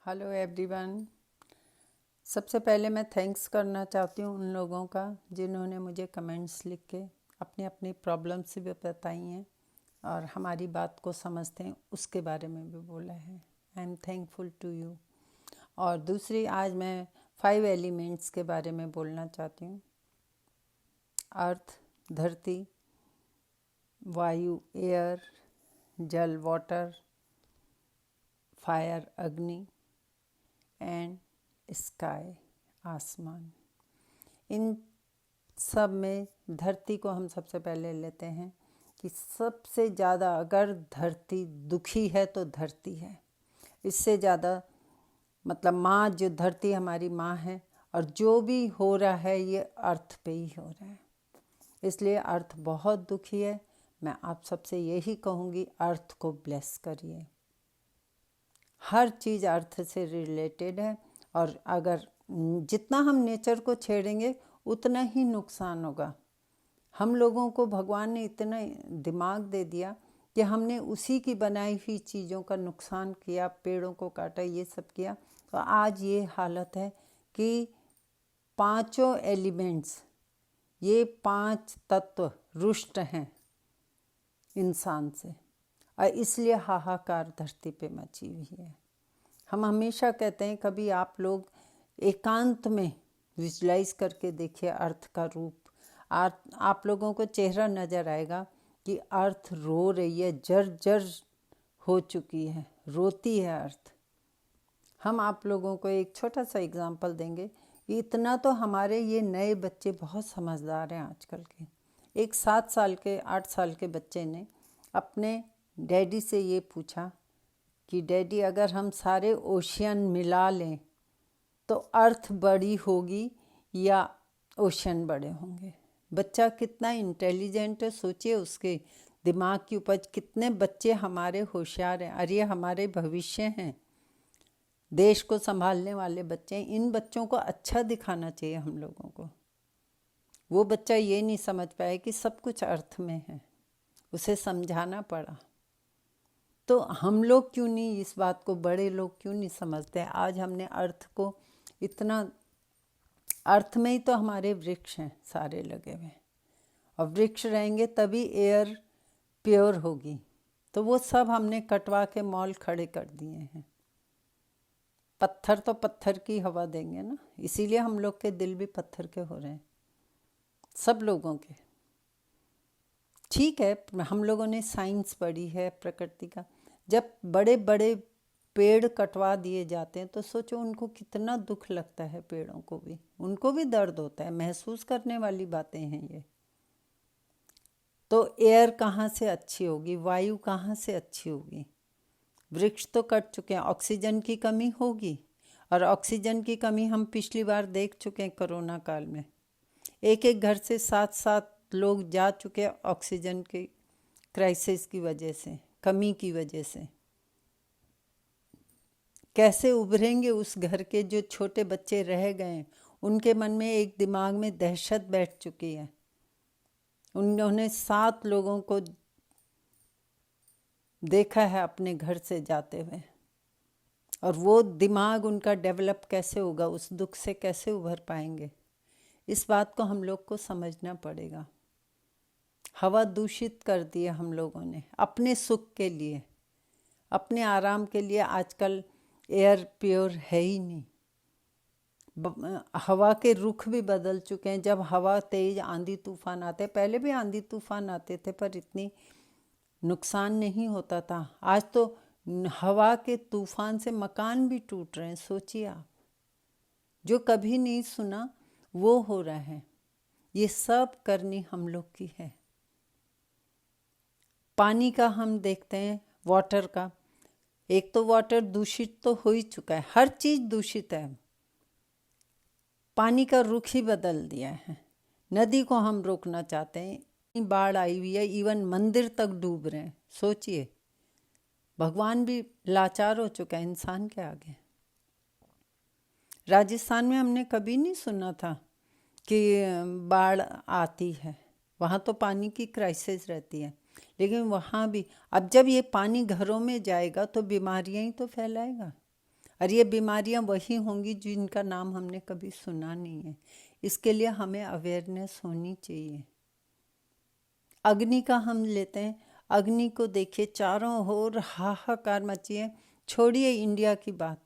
Hello everyone. सबसे पहले मैं थैंक्स करना चाहती हूँ उन लोगों का जिन्होंने मुझे कमेंट्स लिख के अपनी अपनी प्रॉब्लम्स भी बताई हैं और हमारी बात को समझते हैं उसके बारे में भी बोला है। I am thankful to you. और दूसरी, आज मैं 5 एलिमेंट्स के बारे में बोलना चाहती हूँ। अर्थ, धरती, वायु एयर, जल वाटर, फायर अग्नि एंड स्काई आसमान। इन सब में धरती को हम सबसे पहले लेते हैं कि सबसे ज़्यादा अगर धरती दुखी है तो धरती है। इससे ज़्यादा मतलब माँ, जो धरती हमारी माँ है, और जो भी हो रहा है ये अर्थ पे ही हो रहा है, इसलिए अर्थ बहुत दुखी है। मैं आप सबसे यही कहूँगी, अर्थ को ब्लेस करिए। हर चीज़ अर्थ से रिलेटेड है, और अगर जितना हम नेचर को छेड़ेंगे उतना ही नुकसान होगा। हम लोगों को भगवान ने इतना दिमाग दे दिया कि हमने उसी की बनाई हुई चीज़ों का नुकसान किया, पेड़ों को काटा, ये सब किया। तो आज ये हालत है कि पांचों एलिमेंट्स, ये 5 तत्व रुष्ट हैं इंसान से, और इसलिए हाहाकार धरती पे मची हुई है। हम हमेशा कहते हैं, कभी आप लोग एकांत में विजुलाइज करके देखिए अर्थ का रूप। आप लोगों को चेहरा नज़र आएगा कि अर्थ रो रही है, जर्जर हो चुकी है, रोती है अर्थ। हम आप लोगों को एक छोटा सा एग्जांपल देंगे। इतना तो हमारे ये नए बच्चे बहुत समझदार हैं आजकल के। एक 7 साल के 8 साल के बच्चे ने अपने डैडी से ये पूछा कि डैडी, अगर हम सारे ओशियन मिला लें तो अर्थ बड़ी होगी या ओशियन बड़े होंगे। बच्चा कितना इंटेलिजेंट है, सोचिए उसके दिमाग की उपज। कितने बच्चे हमारे होशियार हैं, और ये हमारे भविष्य हैं, देश को संभालने वाले बच्चे हैं। इन बच्चों को अच्छा दिखाना चाहिए हम लोगों को। वो बच्चा ये नहीं समझ पाया कि सब कुछ अर्थ में है, उसे समझाना पड़ा। तो हम लोग क्यों नहीं इस बात को, बड़े लोग क्यों नहीं समझते? आज हमने अर्थ को इतना, अर्थ में ही तो हमारे वृक्ष हैं सारे लगे हुए, और वृक्ष रहेंगे तभी एयर प्योर होगी। तो वो सब हमने कटवा के मॉल खड़े कर दिए हैं। पत्थर तो पत्थर की हवा देंगे ना, इसीलिए हम लोग के दिल भी पत्थर के हो रहे हैं, सब लोगों के। ठीक है, हम लोगों ने साइंस पढ़ी है प्रकृति का। जब बड़े बड़े पेड़ कटवा दिए जाते हैं तो सोचो उनको कितना दुख लगता है। पेड़ों को भी, उनको भी दर्द होता है। महसूस करने वाली बातें हैं ये। तो एयर कहाँ से अच्छी होगी, वायु कहाँ से अच्छी होगी? वृक्ष तो कट चुके हैं, ऑक्सीजन की कमी होगी। और ऑक्सीजन की कमी हम पिछली बार देख चुके हैं कोरोना काल में। एक एक घर से 7 लोग जा चुके हैं ऑक्सीजन के क्राइसिस की वजह से, कमी की वजह से। कैसे उभरेंगे उस घर के जो छोटे बच्चे रह गए? उनके मन में एक दिमाग में दहशत बैठ चुकी है। उन्होंने 7 लोगों को देखा है अपने घर से जाते हुए, और वो दिमाग उनका डेवलप कैसे होगा? उस दुख से कैसे उभर पाएंगे? इस बात को हम लोग को समझना पड़ेगा। हवा दूषित कर दी है हम लोगों ने अपने सुख के लिए, अपने आराम के लिए। आजकल एयर प्योर है ही नहीं। हवा के रुख भी बदल चुके हैं। जब हवा तेज, आंधी तूफान आते, पहले भी आंधी तूफान आते थे पर इतनी नुकसान नहीं होता था। आज तो हवा के तूफान से मकान भी टूट रहे हैं। सोचिए आप, जो कभी नहीं सुना वो हो रहा है। ये सब करनी हम लोग की है। पानी का हम देखते हैं, वाटर का। एक तो वाटर दूषित तो हो ही चुका है, हर चीज़ दूषित है। पानी का रुख ही बदल दिया है। नदी को हम रोकना चाहते हैं, बाढ़ आई हुई है, इवन मंदिर तक डूब रहे हैं। सोचिए, भगवान भी लाचार हो चुका है इंसान के आगे। राजस्थान में हमने कभी नहीं सुना था कि बाढ़ आती है। वहाँ तो पानी की क्राइसिस रहती है, लेकिन वहाँ भी अब जब ये पानी घरों में जाएगा तो बीमारियां ही तो फैलाएगा। और ये बीमारियां वही होंगी जिनका नाम हमने कभी सुना नहीं है। इसके लिए हमें अवेयरनेस होनी चाहिए। अग्नि का हम लेते हैं, अग्नि को देखिए चारों ओर हाहाकार मची है। छोड़िए इंडिया की बात,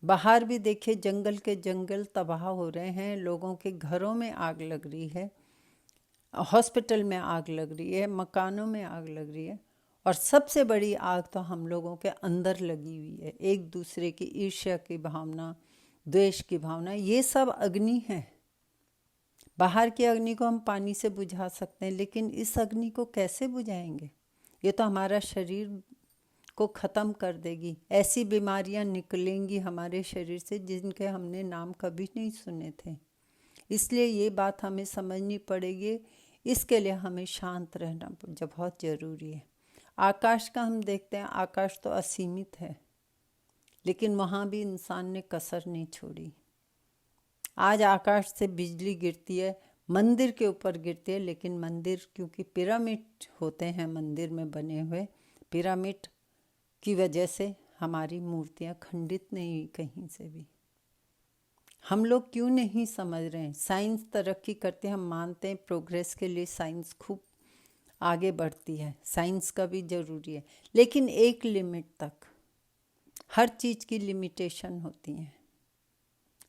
बाहर भी देखिए जंगल के जंगल तबाह हो रहे हैं, लोगों के घरों में आग लग रही है, हॉस्पिटल में आग लग रही है, मकानों में आग लग रही है। और सबसे बड़ी आग तो हम लोगों के अंदर लगी हुई है, एक दूसरे की ईर्ष्या की भावना, द्वेष की भावना, ये सब अग्नि है। बाहर की अग्नि को हम पानी से बुझा सकते हैं, लेकिन इस अग्नि को कैसे बुझाएंगे? ये तो हमारा शरीर को ख़त्म कर देगी। ऐसी बीमारियां निकलेंगी हमारे शरीर से जिनके हमने नाम कभी नहीं सुने थे। इसलिए ये बात हमें समझनी पड़ेगी। इसके लिए हमें शांत रहना बहुत ज़रूरी है। आकाश का हम देखते हैं, आकाश तो असीमित है, लेकिन वहाँ भी इंसान ने कसर नहीं छोड़ी। आज आकाश से बिजली गिरती है, मंदिर के ऊपर गिरती है, लेकिन मंदिर क्योंकि पिरामिड होते हैं मंदिर में बने हुए, पिरामिड की वजह से हमारी मूर्तियाँ खंडित नहीं हुई कहीं से भी। हम लोग क्यों नहीं समझ रहे हैं? साइंस तरक्की करते हैं, हम मानते हैं प्रोग्रेस के लिए साइंस खूब आगे बढ़ती है, साइंस का भी ज़रूरी है, लेकिन एक लिमिट तक। हर चीज़ की लिमिटेशन होती है।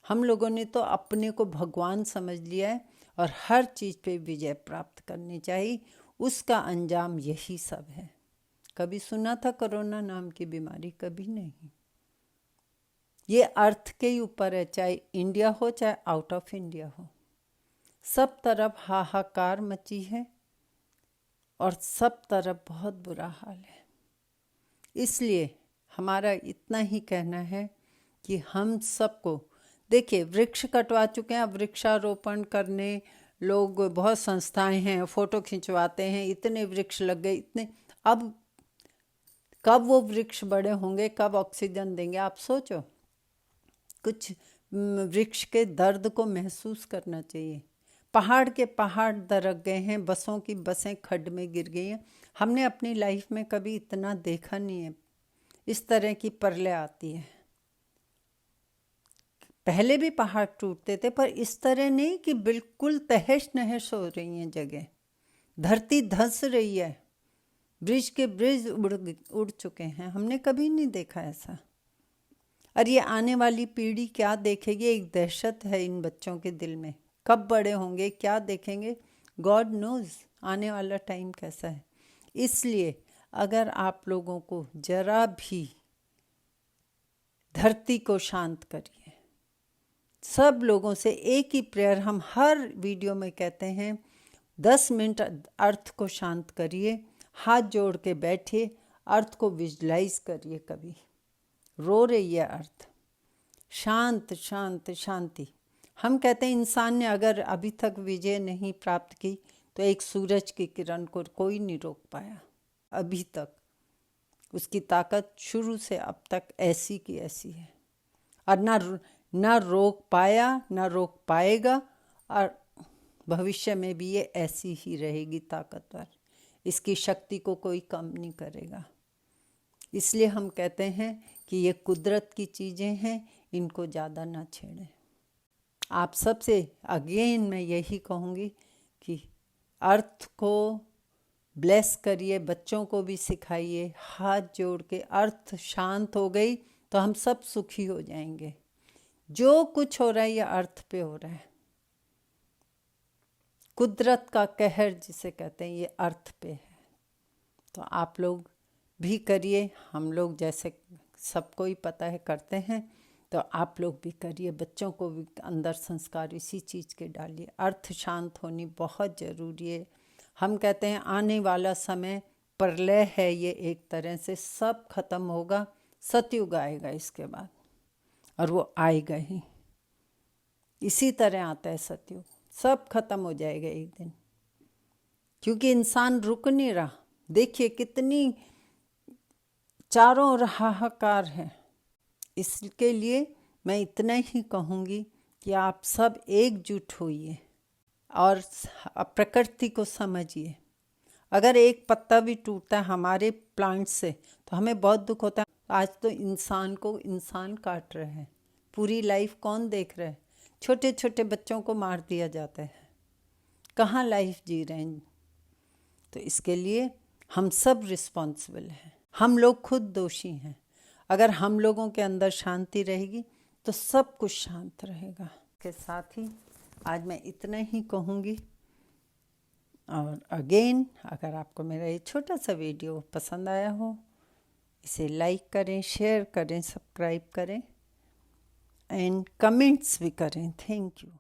हम लोगों ने तो अपने को भगवान समझ लिया है और हर चीज़ पे विजय प्राप्त करनी चाहिए। उसका अंजाम यही सब है। कभी सुना था कोरोना नाम की बीमारी? कभी नहीं। ये अर्थ के ही ऊपर है, चाहे इंडिया हो चाहे आउट ऑफ इंडिया हो, सब तरफ हाहाकार मची है और सब तरफ बहुत बुरा हाल है। इसलिए हमारा इतना ही कहना है कि हम सबको, देखिए वृक्ष कटवा चुके हैं, अब वृक्षारोपण करने लोग, बहुत संस्थाएं हैं, फ़ोटो खिंचवाते हैं, इतने वृक्ष लग गए, इतने। अब कब वो वृक्ष बड़े होंगे, कब ऑक्सीजन देंगे? आप सोचो। कुछ वृक्ष के दर्द को महसूस करना चाहिए। पहाड़ के पहाड़ दरक गए हैं, बसों की बसें खड्ड में गिर गई हैं। हमने अपनी लाइफ में कभी इतना देखा नहीं है। इस तरह की प्रलय आती है। पहले भी पहाड़ टूटते थे, पर इस तरह नहीं कि बिल्कुल तहस नहस हो रही हैं जगह, धरती धंस रही है, ब्रिज के ब्रिज उड़ चुके हैं। हमने कभी नहीं देखा ऐसा। और ये आने वाली पीढ़ी क्या देखेगी? एक दहशत है इन बच्चों के दिल में। कब बड़े होंगे, क्या देखेंगे, गॉड नोज आने वाला टाइम कैसा है। इसलिए अगर आप लोगों को जरा भी धरती को शांत करिए। सब लोगों से एक ही प्रेयर हम हर वीडियो में कहते हैं, 10 मिनट अर्थ को शांत करिए, हाथ जोड़ के बैठिए, अर्थ को विजुलाइज करिए। कभी रो रही है अर्थ, शांत शांत शांति। हम कहते हैं इंसान ने अगर अभी तक विजय नहीं प्राप्त की तो एक सूरज की किरण को कोई नहीं रोक पाया अभी तक। उसकी ताकत शुरू से अब तक ऐसी की ऐसी है, और ना रोक पाया, ना रोक पाएगा, और भविष्य में भी ये ऐसी ही रहेगी ताकतवर। इसकी शक्ति को कोई कम नहीं करेगा। इसलिए हम कहते हैं कि ये कुदरत की चीज़ें हैं, इनको ज़्यादा ना छेड़ें। आप सबसे अगेन मैं यही कहूँगी कि अर्थ को ब्लेस करिए, बच्चों को भी सिखाइए, हाथ जोड़ के। अर्थ शांत हो गई तो हम सब सुखी हो जाएंगे। जो कुछ हो रहा है ये अर्थ पे हो रहा है। कुदरत का कहर जिसे कहते हैं, ये अर्थ पे है। तो आप लोग भी करिए, हम लोग जैसे सबको ही पता है करते हैं, तो आप लोग भी करिए। बच्चों को भी अंदर संस्कार इसी चीज़ के डालिए। अर्थ शांत होनी बहुत ज़रूरी है। हम कहते हैं आने वाला समय प्रलय है, ये एक तरह से सब खत्म होगा, सतयुग आएगा इसके बाद, और वो आएगा ही। इसी तरह आता है सतयुग, सब खत्म हो जाएगा एक दिन, क्योंकि इंसान रुक नहीं रहा। देखिए कितनी चारों ओर हाहाकार है। इसके लिए मैं इतना ही कहूँगी कि आप सब एकजुट होइए और प्रकृति को समझिए। अगर एक पत्ता भी टूटता है हमारे प्लांट से तो हमें बहुत दुख होता है। आज तो इंसान को इंसान काट रहे हैं। पूरी लाइफ कौन देख रहा है? छोटे छोटे बच्चों को मार दिया जाता है। कहाँ लाइफ जी रहे हैं? तो इसके लिए हम सब रिस्पॉन्सिबल हैं। हम लोग खुद दोषी हैं। अगर हम लोगों के अंदर शांति रहेगी तो सब कुछ शांत रहेगा। के साथ ही आज मैं इतना ही कहूँगी। और अगेन, अगर आपको मेरा ये छोटा सा वीडियो पसंद आया हो, इसे लाइक करें, शेयर करें, सब्सक्राइब करें एंड कमेंट्स भी करें। Thank you.